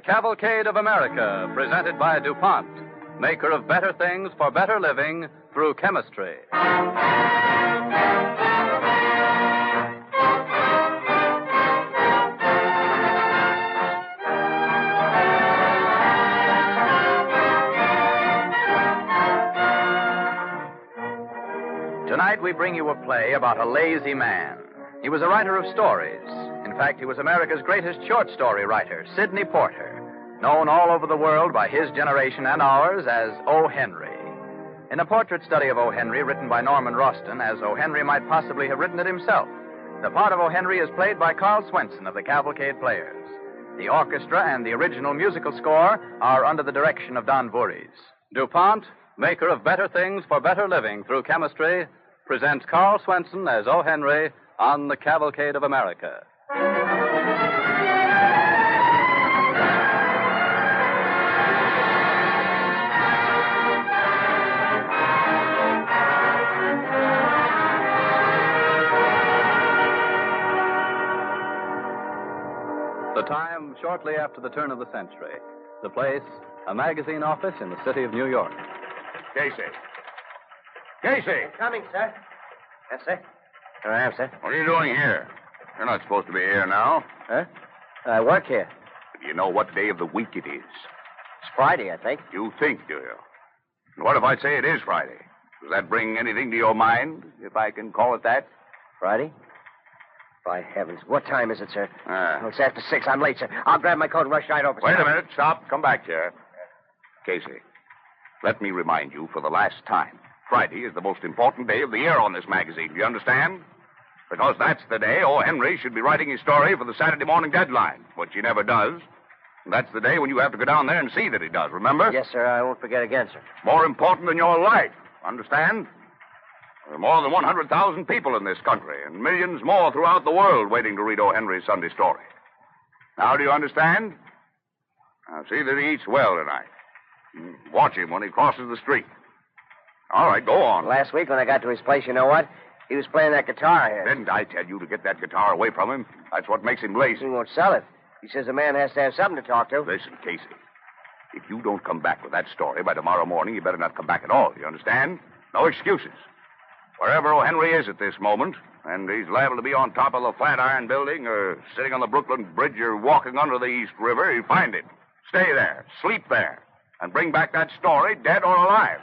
Cavalcade of America, presented by DuPont, maker of better things for better living through chemistry. Tonight we bring you a play about a lazy man. He was a writer of stories. In fact, he was America's greatest short story writer, Sidney Porter, known all over the world by his generation and ours as O. Henry. In a portrait study of O. Henry written by Norman Roston, as O. Henry might possibly have written it himself, the part of O. Henry is played by Carl Swenson of the Cavalcade Players. The orchestra and the original musical score are under the direction of Don Voorhees. DuPont, maker of better things for better living through chemistry, presents Carl Swenson as O. Henry on the Cavalcade of America. The time, shortly after the turn of the century. The place, a magazine office in the city of New York. Casey. Casey! Coming, sir. Yes, sir. Here I am, sir. What are you doing here? You're not supposed to be here now. Huh? I work here. Do you know what day of the week it is? It's Friday, I think. You think, do you? And what if I say it is Friday? Does that bring anything to your mind, if I can call it that? Friday? By heavens. What time is it, sir? Ah. Oh, it's after 6. I'm late, sir. I'll grab my coat and rush right over, Wait sir. a minute. Stop. Come back here. Casey, let me remind you for the last time. Friday is the most important day of the year on this magazine. Do you understand? Because that's the day O. Henry should be writing his story for the Saturday morning deadline, which he never does. And that's the day when you have to go down there and see that he does, remember? Yes, sir. I won't forget again, sir. More important than your life. Understand? There are more than 100,000 people in this country, and millions more throughout the world waiting to read O. Henry's Sunday story. Now, do you understand? Now, see that he eats well tonight. Watch him when he crosses the street. All right, go on. Last week when I got to his place, you know what? He was playing that guitar here. Didn't I tell you to get that guitar away from him? That's what makes him lazy. He won't sell it. He says a man has to have something to talk to. Listen, Casey. If you don't come back with that story by tomorrow morning, you better not come back at all. You understand? No excuses. Wherever O. Henry is at this moment, and he's liable to be on top of the Flatiron Building or sitting on the Brooklyn Bridge or walking under the East River, you find him. Stay there, sleep there, and bring back that story, dead or alive.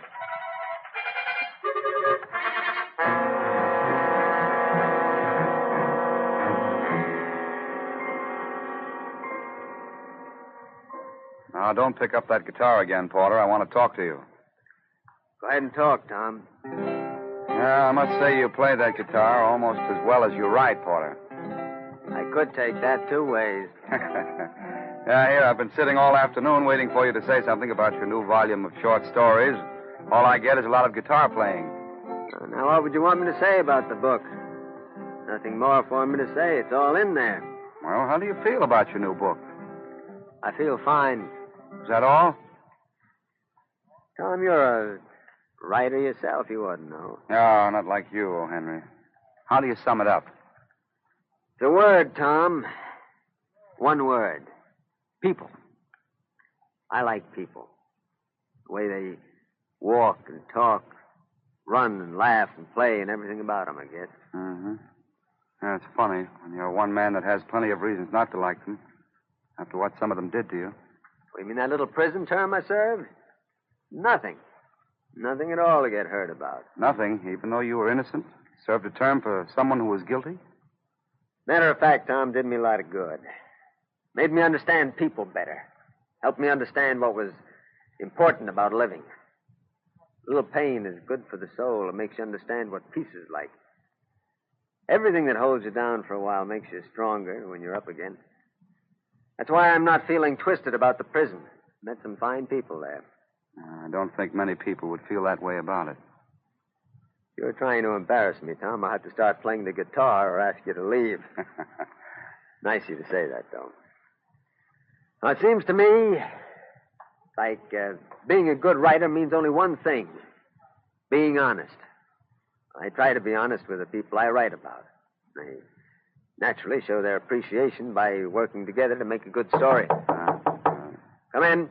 Now, don't pick up that guitar again, Porter. I want to talk to you. Go ahead and talk, Tom. Yeah, I must say you play that guitar almost as well as you write, Porter. I could take that 2 ways. Yeah, here, I've been sitting all afternoon waiting for you to say something about your new volume of short stories. All I get is a lot of guitar playing. Now, what would you want me to say about the book? Nothing more for me to say. It's all in there. Well, how do you feel about your new book? I feel fine. Is that all? Tom, you're a writer yourself. You ought to know. No, not like you, O. Henry. How do you sum it up? It's a word, Tom. One word. People. I like people. The way they walk and talk, run and laugh and play and everything about them, I guess. Mm-hmm. Yeah, it's funny when you're one man that has plenty of reasons not to like them after what some of them did to you. You mean that little prison term I served? Nothing. Nothing at all to get hurt about. Nothing, even though you were innocent? Served a term for someone who was guilty? Matter of fact, Tom, did me a lot of good. Made me understand people better. Helped me understand what was important about living. A little pain is good for the soul. It makes you understand what peace is like. Everything that holds you down for a while makes you stronger when you're up again. That's why I'm not feeling twisted about the prison. Met some fine people there. I don't think many people would feel that way about it. You're trying to embarrass me, Tom. I'll have to start playing the guitar or ask you to leave. Nice of you to say that, though. Now, it seems to me like being a good writer means only one thing. Being honest. I try to be honest with the people I write about. They naturally show their appreciation by working together to make a good story. Come in.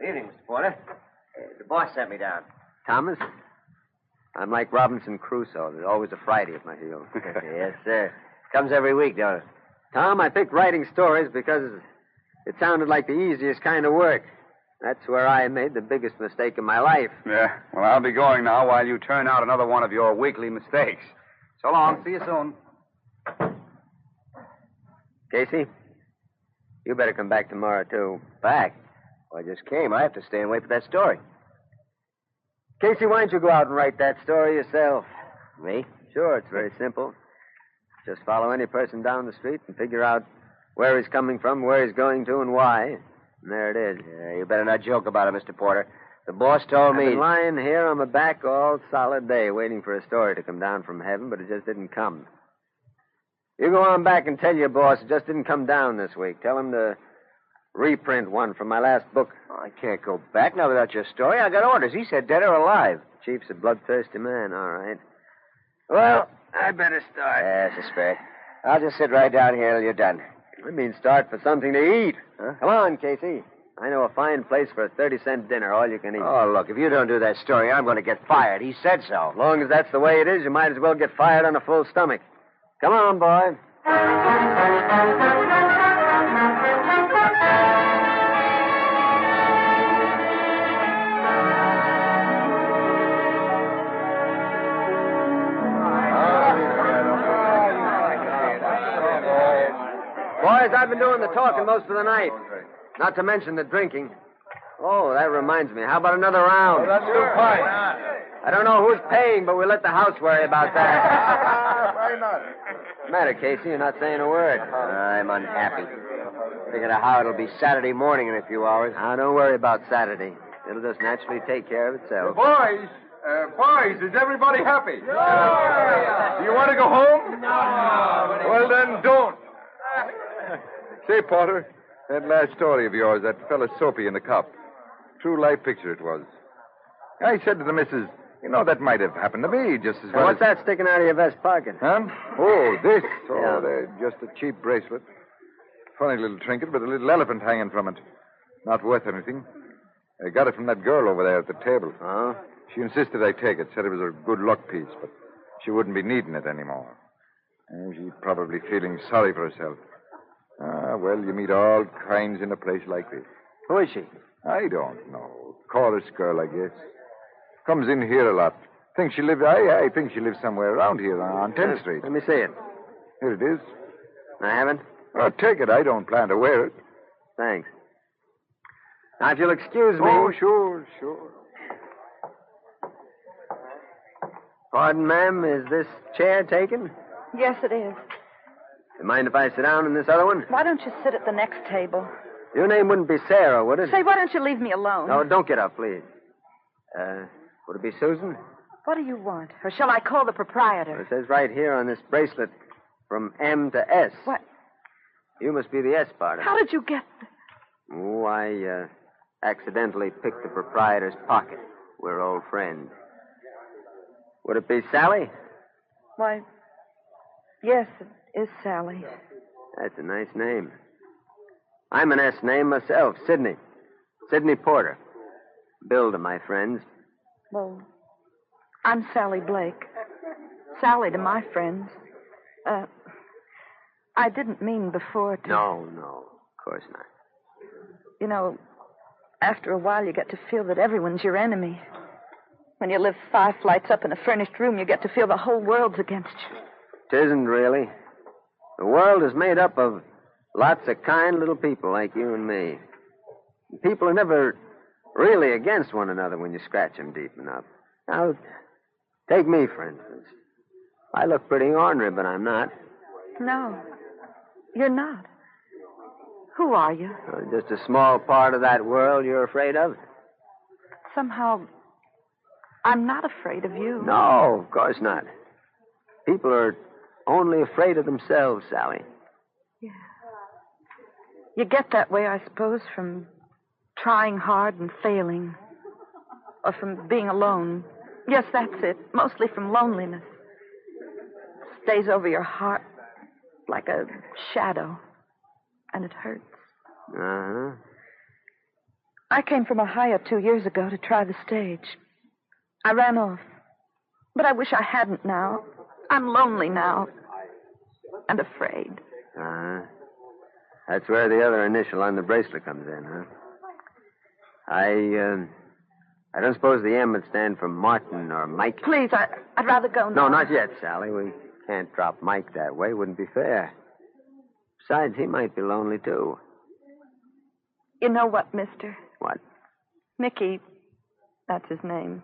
Good evening, Mr. Porter. The boss sent me down. Thomas? I'm like Robinson Crusoe. There's always a Friday at my heels. Yes, sir. Comes every week, don't it? Tom, I picked writing stories because it sounded like the easiest kind of work. That's where I made the biggest mistake of my life. Yeah, well, I'll be going now while you turn out another one of your weekly mistakes. So long. See you soon. Casey, you better come back tomorrow, too. Back? Well, I just came. I have to stay and wait for that story. Casey, why don't you go out and write that story yourself? Me? Sure, it's very simple. Just follow any person down the street and figure out where he's coming from, where he's going to, and why. And there it is. Yeah, you better not joke about it, Mr. Porter. The boss told me... I've been lying here on my back all solid day waiting for a story to come down from heaven, but it just didn't come. You go on back and tell your boss it just didn't come down this week. Tell him to reprint one from my last book. Oh, I can't go back now without your story. I got orders. He said dead or alive. Chief's a bloodthirsty man, all right. Well, I better start. Yes, it's fair. I'll just sit right down here till you're done. I mean, start for something to eat. Huh? Come on, Casey. I know a fine place for a 30-cent dinner, all you can eat. Oh, look, if you don't do that story, I'm going to get fired. He said so. As long as that's the way it is, you might as well get fired on a full stomach. Come on, boy. Boys, I've been doing the talking most of the night. Not to mention the drinking. Oh, that reminds me. How about another round? That's too fine. I don't know who's paying, but we'll let the house worry about that. Why not? What's the matter, Casey? You're not saying a word. I'm unhappy. Thinking of how it'll be Saturday morning in a few hours. Now, don't worry about Saturday. It'll just naturally take care of itself. Boys, is everybody happy? Do you want to go home? No. Well, then don't. Say, Porter, that last story of yours, that fella Soapy in the cup. True life picture it was. I said to the missus, you know, that might have happened to me just as well. What's that sticking out of your vest pocket? Huh? Oh, this. Oh, Yeah. they're just a cheap bracelet. Funny little trinket with a little elephant hanging from it. Not worth anything. I got it from that girl over there at the table. Huh? She insisted I take it, said it was a good luck piece, but she wouldn't be needing it anymore. She's probably feeling sorry for herself. Well, you meet all kinds in a place like this. Who is she? I don't know. Chorus girl, I guess. Comes in here a lot. I think she lives somewhere around here on 10th Street. Let me see it. Here it is. I haven't? Oh, take it. I don't plan to wear it. Thanks. Now, if you'll excuse me... Oh, sure. Pardon, ma'am, is this chair taken? Yes, it is. You mind if I sit down in this other one? Why don't you sit at the next table? Your name wouldn't be Sarah, would it? Say, why don't you leave me alone? No, don't get up, please. Would it be Susan? What do you want? Or shall I call the proprietor? It says right here on this bracelet, from M to S. What? You must be the S part of it. How did you get... Oh, I accidentally picked the proprietor's pocket. We're old friends. Would it be Sally? Why, yes, it is Sally. That's a nice name. I'm an S name myself, Sidney. Sidney Porter. Bill to my friends. Well, I'm Sally Blake. Sally to my friends. I didn't mean before to... No, of course not. You know, after a while you get to feel that everyone's your enemy. When you live 5 flights up in a furnished room, you get to feel the whole world's against you. It isn't really. The world is made up of lots of kind little people like you and me. People are never really against one another when you scratch them deep enough. Now, take me, for instance. I look pretty ornery, but I'm not. No, you're not. Who are you? Just a small part of that world you're afraid of? Somehow, I'm not afraid of you. No, of course not. People are only afraid of themselves, Sally. Yeah. You get that way, I suppose, from trying hard and failing. Or from being alone. Yes, that's it. Mostly from loneliness. Stays over your heart like a shadow. And it hurts. Uh-huh. I came from Ohio 2 years ago to try the stage. I ran off. But I wish I hadn't now. I'm lonely now. And afraid. Uh-huh. That's where the other initial on the bracelet comes in, huh? I don't suppose the M would stand for Martin or Mike. Please, I'd rather go now. No, not yet, Sally. We can't drop Mike that way. Wouldn't be fair. Besides, he might be lonely, too. You know what, mister? What? Mickey, that's his name.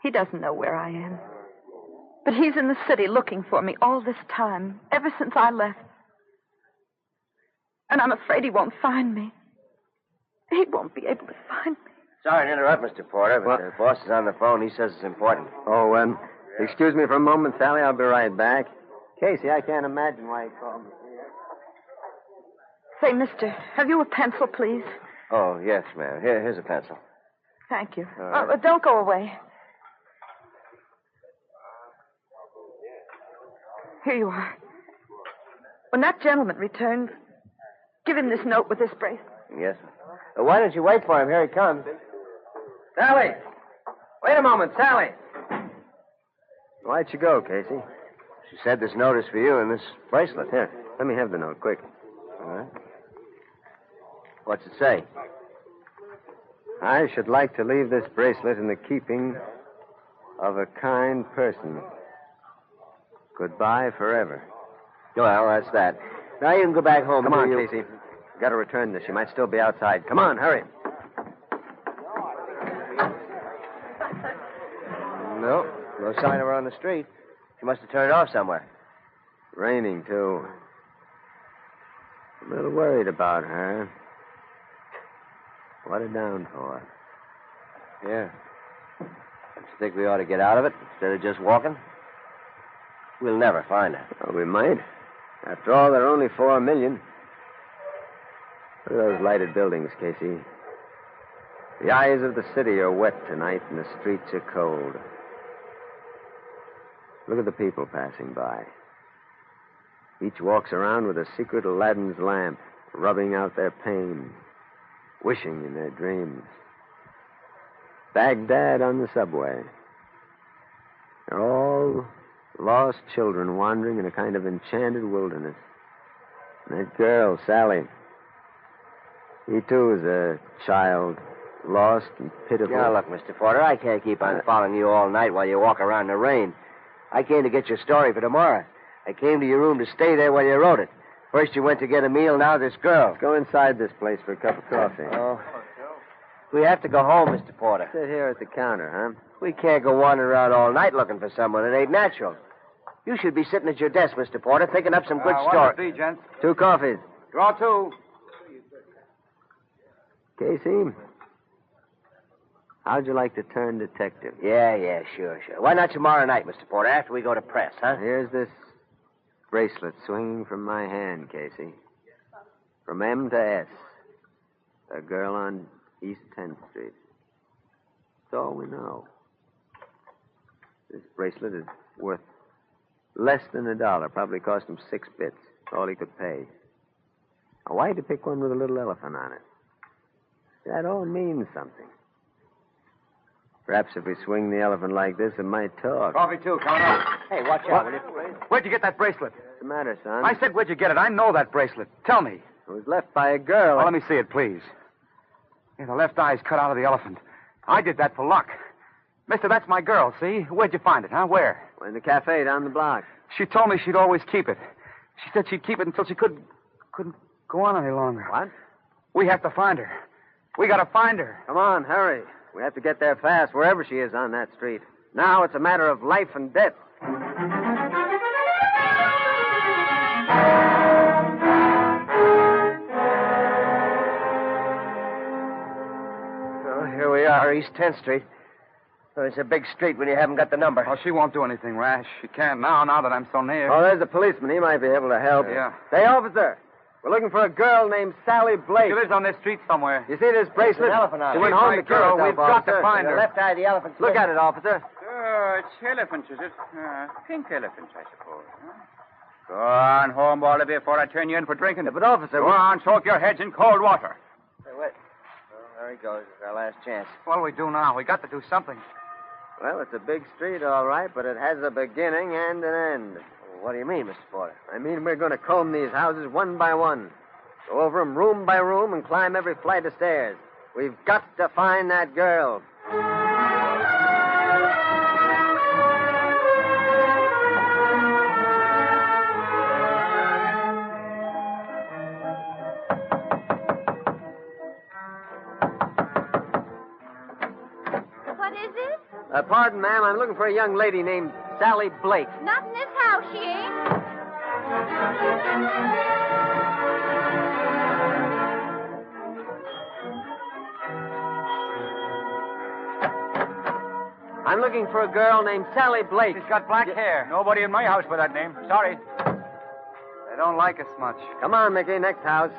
He doesn't know where I am. But he's in the city looking for me all this time, ever since I left. And I'm afraid he won't find me. He won't be able to find me. Sorry to interrupt, Mr. Porter, but the boss is on the phone. He says it's important. Oh, excuse me for a moment, Sally. I'll be right back. Casey, I can't imagine why he called me. Say, mister, have you a pencil, please? Oh, yes, ma'am. Here's a pencil. Thank you. All right. Don't go away. Here you are. When that gentleman returns, give him this note with this bracelet. Yes, ma'am. Why don't you wait for him? Here he comes. Sally! Wait a moment, Sally! Why'd she go, Casey? She said this note is for you and this bracelet. Here, let me have the note, quick. All right. What's it say? I should like to leave this bracelet in the keeping of a kind person. Goodbye forever. Well, that's that. Now you can go back home. Come on, you... Casey. Got to return this. She might still be outside. Come on, hurry. No sign of her on the street. She must have turned off somewhere. Raining, too. A little worried about her. What a downpour. Yeah. Don't you think we ought to get out of it instead of just walking? We'll never find her. Well, we might. After all, there are only 4 million. Look at those lighted buildings, Casey. The eyes of the city are wet tonight, and the streets are cold. Look at the people passing by. Each walks around with a secret Aladdin's lamp, rubbing out their pain, wishing in their dreams. Baghdad on the subway. They're all lost children wandering in a kind of enchanted wilderness. And that girl, Sally, he, too, is a child, lost and pitiful. Now, look, Mr. Porter, I can't keep on following you all night while you walk around in the rain. I came to get your story for tomorrow. I came to your room to stay there while you wrote it. First you went to get a meal, now this girl. Let's go inside this place for a cup of coffee. Oh. We have to go home, Mr. Porter. Sit here at the counter, huh? We can't go wandering around all night looking for someone. It ain't natural. You should be sitting at your desk, Mr. Porter, thinking up some good stories. 3, gents. 2 coffees. Draw 2. Casey, how'd you like to turn detective? Yeah, sure. Why not tomorrow night, Mr. Porter, after we go to press, huh? Here's this bracelet swinging from my hand, Casey. From M to S. A girl on East 10th Street. That's all we know. This bracelet is worth less than $1. Probably cost him 6 bits. That's all he could pay. Now, why'd you pick one with a little elephant on it? That all means something. Perhaps if we swing the elephant like this, it might talk. Coffee, 2, coming up. Hey, watch out, will you, please? Where'd you get that bracelet? What's the matter, son? I said, where'd you get it? I know that bracelet. Tell me. It was left by a girl. Well, let me see it, please. Yeah, the left eye's cut out of the elephant. I did that for luck. Mister, that's my girl, see? Where'd you find it, huh? Where? In the cafe down the block. She told me she'd always keep it. She said she'd keep it until she couldn't go on any longer. What? We have to find her. We gotta find her. Come on, hurry. We have to get there fast, wherever she is on that street. Now it's a matter of life and death. Oh, here we are, East 10th Street. Oh, it's a big street when you haven't got the number. Oh, she won't do anything rash. She can't now that I'm so near. Oh, there's a policeman. He might be able to help. Yeah. Say, officer, we're looking for a girl named Sally Blake. She lives on this street somewhere. You see this bracelet? An elephant on She it. went She's home my to kill girl. herself, We've got to officer. find The her. left eye of the elephant. Look at it, officer. It's elephants, is it? Pink elephants, I suppose. Huh? Go on home, all of you, before I turn you in for drinking. But, officer... Go on, soak your heads in cold water. Hey, wait. Well, there he goes. It's our last chance. What'll we do now? We got to do something. Well, it's a big street, all right, but it has a beginning and an end. What do you mean, Mr. Porter? I mean, we're going to comb these houses one by one. Go over them room by room and climb every flight of stairs. We've got to find that girl. What is it? Pardon, ma'am, I'm looking for a young lady named Sally Blake. Not in this house, she ain't. I'm looking for a girl named Sally Blake. She's got black hair. Nobody in my house with that name. Sorry. They don't like us much. Come on, Mickey, next house.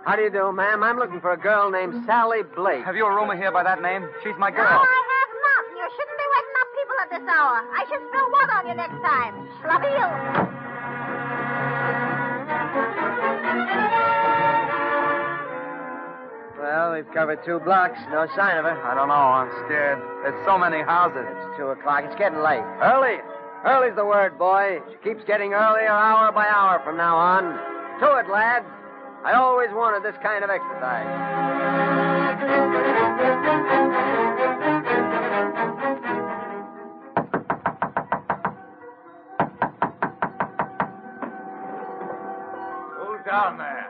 How do you do, ma'am? I'm looking for a girl named Sally Blake. Have you a roomer here by that name? She's my No, girl. I have not. You shouldn't be waking up people at this hour. I should spill water on you next time. Schlabeel. Well, we've covered 2 blocks. No sign of her. I don't know. I'm scared. There's so many houses. It's 2 o'clock. It's getting late. Early. Early's the word, boy. She keeps getting earlier hour by hour from now on. To it, lads. I always wanted this kind of exercise. Who's down there?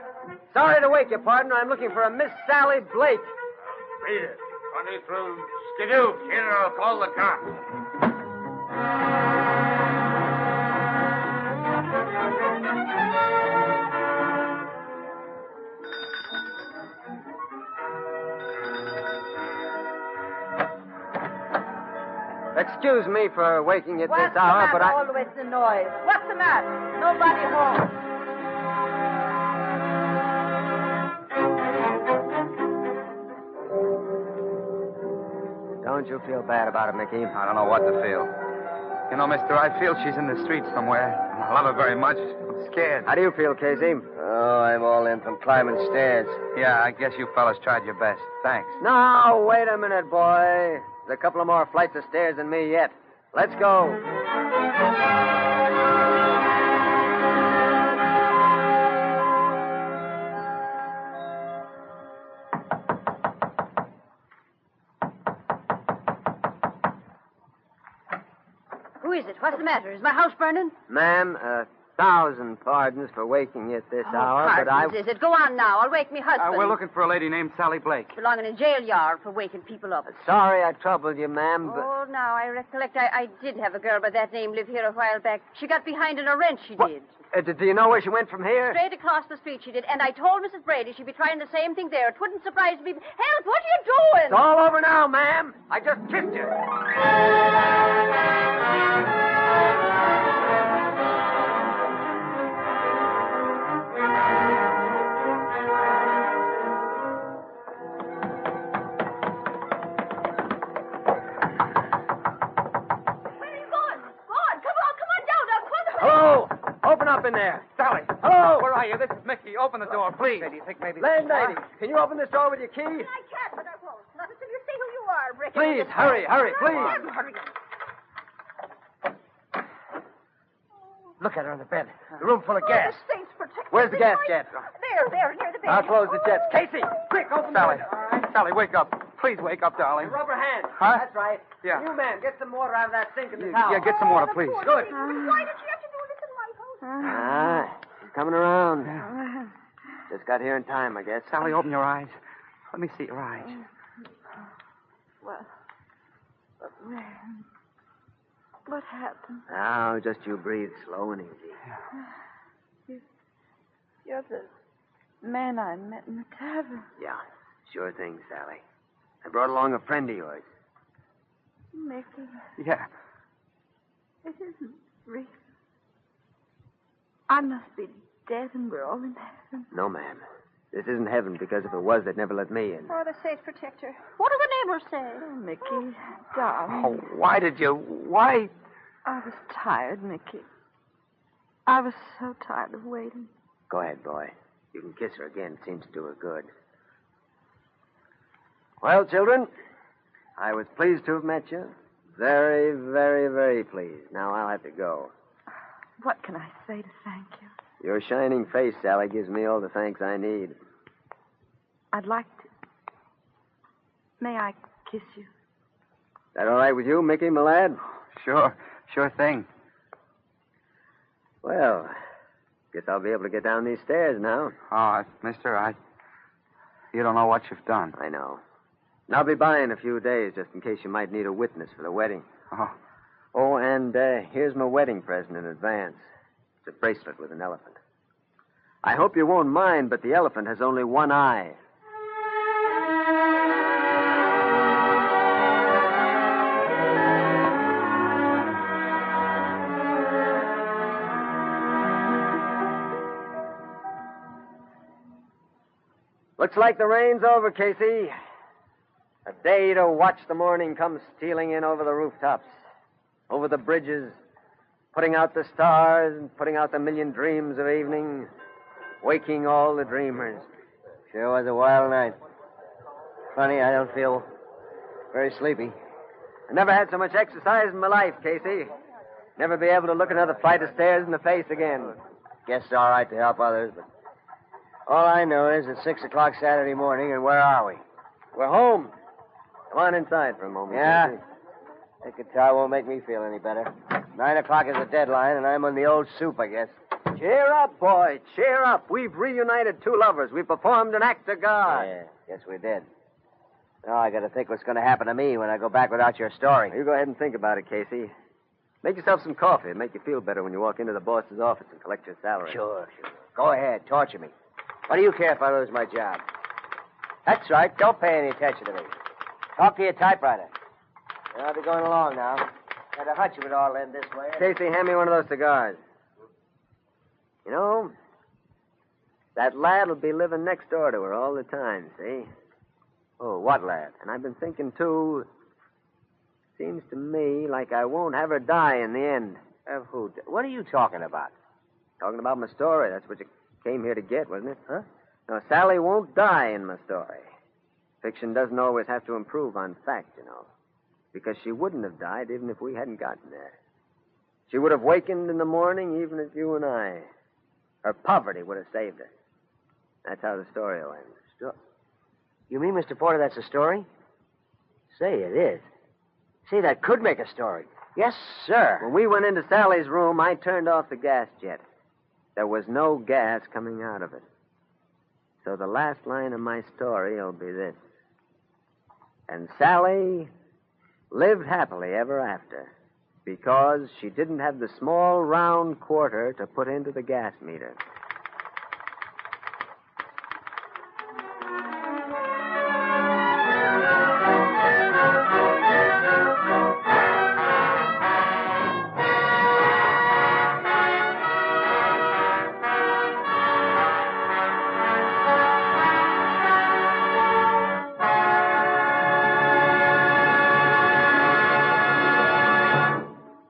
Sorry to wake you, partner. I'm looking for a Miss Sally Blake. Read it. 20 through Skidoo. Here, I'll call the cops. Excuse me for waking you at What's this hour, but I... always the noise? What's the matter? Nobody home. Don't you feel bad about it, Mickey? I don't know what to feel. You know, mister, I feel she's in the street somewhere. I love her very much. I'm scared. How do you feel, Casey? Oh, I'm all in from climbing stairs. Yeah, I guess you fellas tried your best. Thanks. Now, wait a minute, boy. There's a couple of more flights of stairs than me yet. Let's go. Who is it? What's the matter? Is my house burning? Ma'am, 1,000 pardons for waking you at this hour, but I... Is it? Go on now. I'll wake me husband. We're looking for a lady named Sally Blake. Belonging in jail yard for waking people up. Sorry I troubled you, ma'am, but... Oh, now, I recollect I did have a girl by that name live here a while back. She got behind in a rent, she did. Do you know where she went from here? Straight across the street she did. And I told Mrs. Brady she'd be trying the same thing there. It wouldn't surprise me. Help! What are you doing? It's all over now, ma'am. I just kissed you. Hello! Open up in there. Sally. Hello! Where are you? This is Mickey. Open the door, please. Do you think maybe... Landlady, can you open this door with your key? I can't, but I won't. Not until you see who you are, Rick. Please, hurry, please. Hurry. Look at her in the bed. The room full of gas. The saints protect Where's the gas jet? There, near the bed. I'll close the jets. Casey, quick, open Sally. the door. Sally, wake up. Please wake up, darling. Rubber hand. Huh? That's right. Yeah. You, ma'am, get some water out of that sink in the towel. Yeah, get some water, please. Good. Why did she have to do this in my house? Ah, she's coming around. Just got here in time, I guess. Sally, open your eyes. Let me see your eyes. What happened? Now, just you breathe slow and easy. You're the man I met in the tavern. Yeah, sure thing, Sally. I brought along a friend of yours. Mickey, Yeah. it isn't real. I must be dead and we're all in heaven. No, ma'am. This isn't heaven because if it was, they'd never let me in. Oh, the saints protect her. What do the neighbors say? Oh, Mickey, darling. Oh, why? I was tired, Mickey. I was so tired of waiting. Go ahead, boy. You can kiss her again. It seems to do her good. Well, children, I was pleased to have met you. Very, very, very pleased. Now I'll have to go. What can I say to thank you? Your shining face, Sally, gives me all the thanks I need. I'd like to. May I kiss you? That all right with you, Mickey, my lad? Sure thing. Well, guess I'll be able to get down these stairs now. Oh, mister, you don't know what you've done. I know. And I'll be by in a few days just in case you might need a witness for the wedding. Oh. Oh, and here's my wedding present in advance. It's a bracelet with an elephant. I hope you won't mind, but the elephant has only one eye. Looks like the rain's over, Casey. A day to watch the morning come stealing in over the rooftops, over the bridges, putting out the stars and putting out the million dreams of evening, waking all the dreamers. Sure was a wild night. Funny, I don't feel very sleepy. I never had so much exercise in my life, Casey. Never be able to look another flight of stairs in the face again. Guess it's all right to help others, but all I know is it's 6 o'clock Saturday morning, and where are we? We're home. Come on inside for a moment, Yeah? Casey. That guitar won't make me feel any better. 9 o'clock is the deadline, and I'm on the old soup, I guess. Cheer up, boy. Cheer up. We've reunited two lovers. We performed an act of God. Yeah, guess we did. Now I got to think what's going to happen to me when I go back without your story. You go ahead and think about it, Casey. Make yourself some coffee. It'll make you feel better when you walk into the boss's office and collect your salary. Sure. Go ahead, torture me. What do you care if I lose my job? That's right. Don't pay any attention to me. Talk to your typewriter. I'll be going along now. Had a hunch it would all end this way. Casey, hand me one of those cigars. You know, that lad will be living next door to her all the time, see? Oh, what lad? And I've been thinking, too, seems to me like I won't have her die in the end. Who? What are you talking about? Talking about my story. That's what you came here to get, wasn't it? Huh? No, Sally won't die in my story. Fiction doesn't always have to improve on fact, you know. Because she wouldn't have died even if we hadn't gotten there. She would have wakened in the morning even as you and I. Her poverty would have saved her. That's how the story will end. You mean, Mr. Porter, that's a story? Say, it is. Say, that could make a story. Yes, sir. When we went into Sally's room, I turned off the gas jet. There was no gas coming out of it. So the last line of my story will be this. And Sally lived happily ever after because she didn't have the small round quarter to put into the gas meter.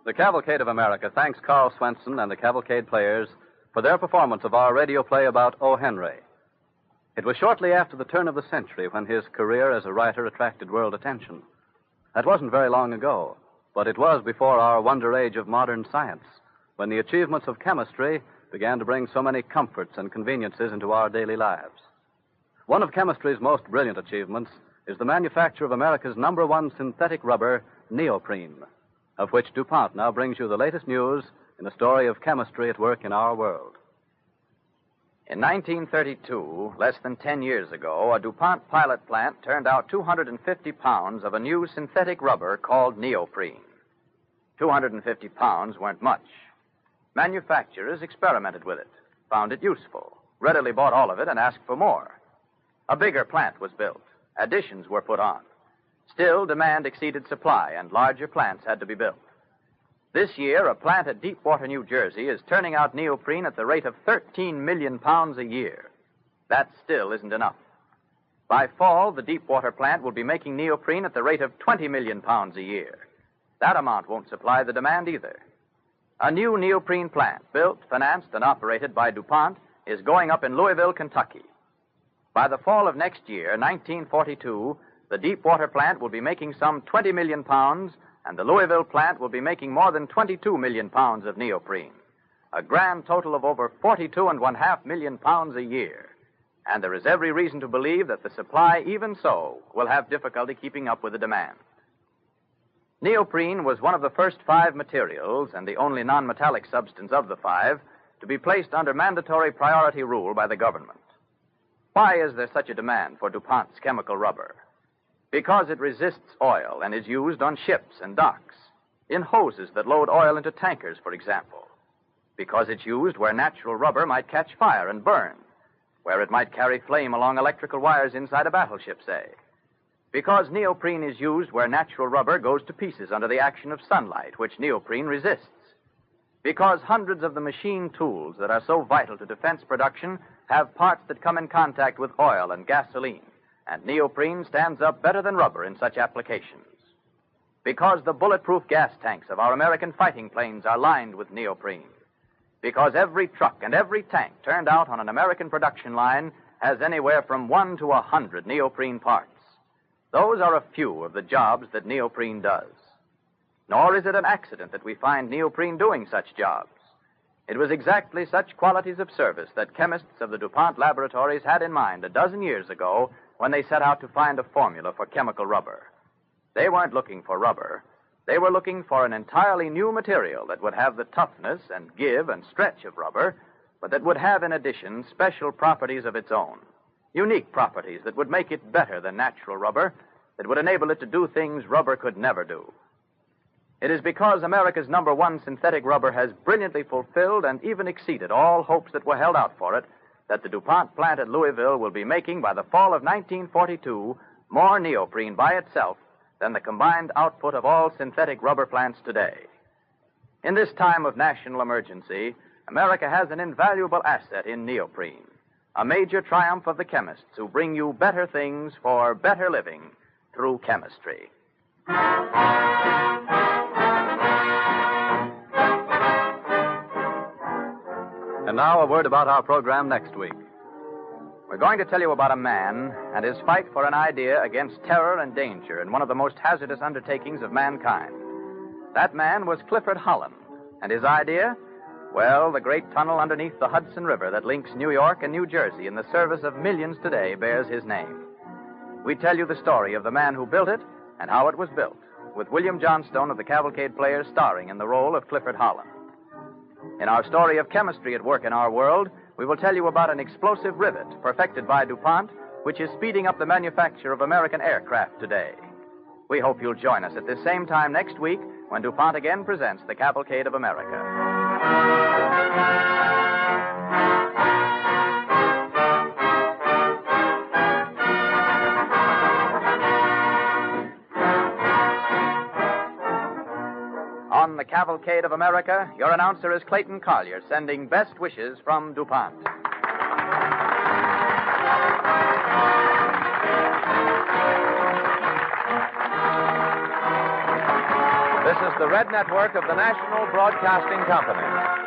The Cavalcade of America thanks Carl Swenson and the Cavalcade players for their performance of our radio play about O. Henry. It was shortly after the turn of the century when his career as a writer attracted world attention. That wasn't very long ago, but it was before our wonder age of modern science, when the achievements of chemistry began to bring so many comforts and conveniences into our daily lives. One of chemistry's most brilliant achievements is the manufacture of America's #1 synthetic rubber, neoprene, of which DuPont now brings you the latest news in the story of chemistry at work in our world. In 1932, less than 10 years ago, a DuPont pilot plant turned out 250 pounds of a new synthetic rubber called neoprene. 250 pounds weren't much. Manufacturers experimented with it, found it useful, readily bought all of it, and asked for more. A bigger plant was built. Additions were put on. Still, demand exceeded supply, and larger plants had to be built. This year, a plant at Deepwater, New Jersey, is turning out neoprene at the rate of 13 million pounds a year. That still isn't enough. By fall, the Deepwater plant will be making neoprene at the rate of 20 million pounds a year. That amount won't supply the demand either. A new neoprene plant, built, financed, and operated by DuPont, is going up in Louisville, Kentucky. By the fall of next year, 1942, the Deepwater plant will be making some 20 million pounds, and the Louisville plant will be making more than 22 million pounds of neoprene. A grand total of over 42.5 million pounds a year. And there is every reason to believe that the supply, even so, will have difficulty keeping up with the demand. Neoprene was one of the first 5 materials, and the only non-metallic substance of the 5, to be placed under mandatory priority rule by the government. Why is there such a demand for DuPont's chemical rubber? Because it resists oil and is used on ships and docks, in hoses that load oil into tankers, for example. Because it's used where natural rubber might catch fire and burn, where it might carry flame along electrical wires inside a battleship, say. Because neoprene is used where natural rubber goes to pieces under the action of sunlight, which neoprene resists. Because hundreds of the machine tools that are so vital to defense production have parts that come in contact with oil and gasoline, and neoprene stands up better than rubber in such applications. Because the bulletproof gas tanks of our American fighting planes are lined with neoprene. Because every truck and every tank turned out on an American production line has anywhere from 1 to 100 neoprene parts. Those are a few of the jobs that neoprene does. Nor is it an accident that we find neoprene doing such jobs. It was exactly such qualities of service that chemists of the DuPont laboratories had in mind a dozen years ago when they set out to find a formula for chemical rubber. They weren't looking for rubber. They were looking for an entirely new material that would have the toughness and give and stretch of rubber, but that would have, in addition, special properties of its own. Unique properties that would make it better than natural rubber, that would enable it to do things rubber could never do. It is because America's #1 synthetic rubber has brilliantly fulfilled and even exceeded all hopes that were held out for it that the DuPont plant at Louisville will be making by the fall of 1942 more neoprene by itself than the combined output of all synthetic rubber plants today. In this time of national emergency, America has an invaluable asset in neoprene, a major triumph of the chemists who bring you better things for better living through chemistry. And now a word about our program next week. We're going to tell you about a man and his fight for an idea against terror and danger in one of the most hazardous undertakings of mankind. That man was Clifford Holland. And his idea? Well, the great tunnel underneath the Hudson River that links New York and New Jersey in the service of millions today bears his name. We tell you the story of the man who built it and how it was built, with William Johnstone of the Cavalcade Players starring in the role of Clifford Holland. In our story of chemistry at work in our world, we will tell you about an explosive rivet perfected by DuPont, which is speeding up the manufacture of American aircraft today. We hope you'll join us at this same time next week when DuPont again presents the Cavalcade of America. On the Cavalcade of America, your announcer is Clayton Collier, sending best wishes from DuPont. This is the Red Network of the National Broadcasting Company.